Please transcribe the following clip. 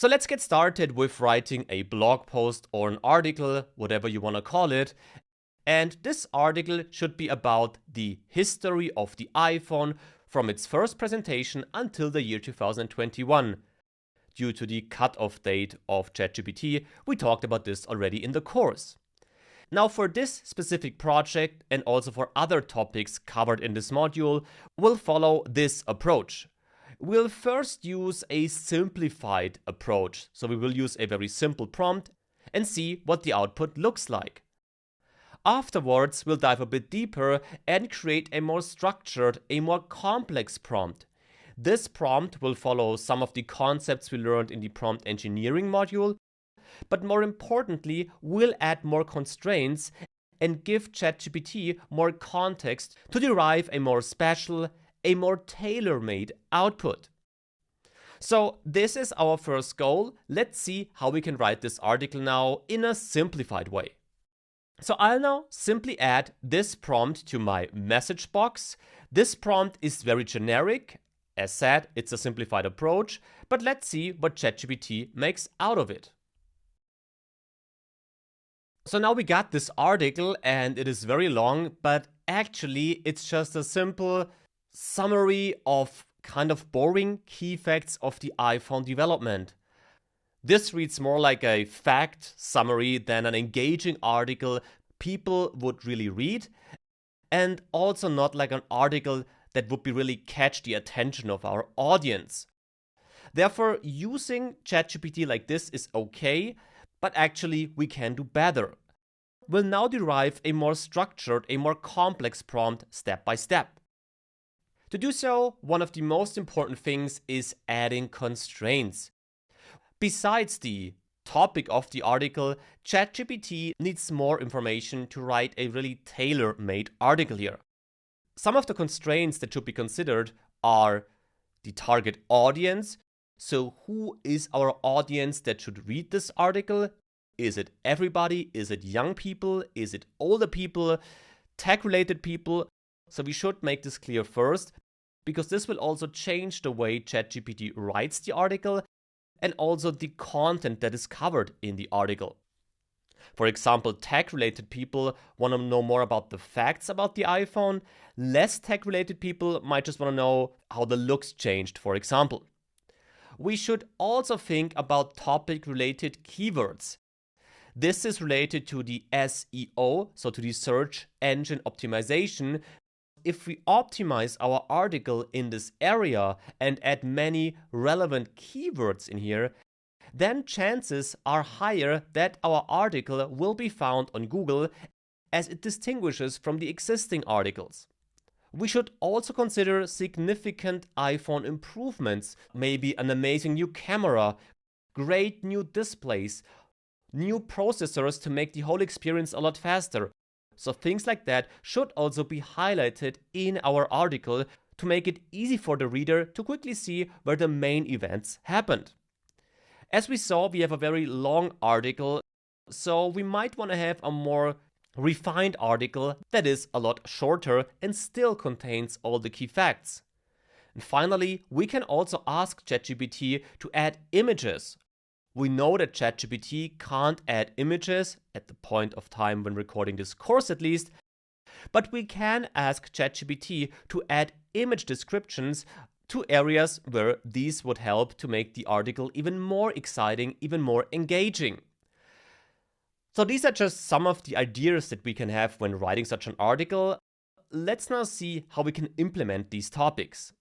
So let's get started with writing a blog post or an article, whatever you want to call it. And this article should be about the history of the iPhone from its first presentation until the year 2021. Due to the cutoff date of ChatGPT, we talked about this already in the course. Now for this specific project and also for other topics covered in this module, we'll follow this approach. We'll first use a simplified approach. So we will use a very simple prompt and see what the output looks like. Afterwards, we'll dive a bit deeper and create a more structured, a more complex prompt. This prompt will follow some of the concepts we learned in the prompt engineering module, but more importantly, we'll add more constraints and give ChatGPT more context to derive a more special, a more tailor-made output. So this is our first goal. Let's see how we can write this article now in a simplified way. So I'll now simply add this prompt to my message box. This prompt is very generic. As said, it's a simplified approach, but let's see what ChatGPT makes out of it. So now we got this article and it is very long, but actually it's just a simple summary of kind of boring key facts of the iPhone development. This reads more like a fact summary than an engaging article people would really read, and also not like an article that would be really catch the attention of our audience. Therefore, using ChatGPT like this is okay, but actually we can do better. We'll now derive a more structured, a more complex prompt step by step. To do so, one of the most important things is adding constraints. Besides the topic of the article, ChatGPT needs more information to write a really tailor-made article here. Some of the constraints that should be considered are the target audience. So who is our audience that should read this article? Is it everybody? Is it young people? Is it older people? Tech-related people? So we should make this clear first, because this will also change the way ChatGPT writes the article and also the content that is covered in the article. For example, tech-related people want to know more about the facts about the iPhone. Less tech-related people might just want to know how the looks changed, for example. We should also think about topic-related keywords. This is related to the SEO, so to the search engine optimization. If we optimize our article in this area and add many relevant keywords in here, then chances are higher that our article will be found on Google as it distinguishes from the existing articles. We should also consider significant iPhone improvements, maybe an amazing new camera, great new displays, new processors to make the whole experience a lot faster. So things like that should also be highlighted in our article to make it easy for the reader to quickly see where the main events happened. As we saw, we have a very long article, so we might want to have a more refined article that is a lot shorter and still contains all the key facts. And finally, we can also ask ChatGPT to add images. We know that ChatGPT can't add images at the point of time when recording this course at least, but we can ask ChatGPT to add image descriptions to areas where these would help to make the article even more exciting, even more engaging. So these are just some of the ideas that we can have when writing such an article. Let's now see how we can implement these topics.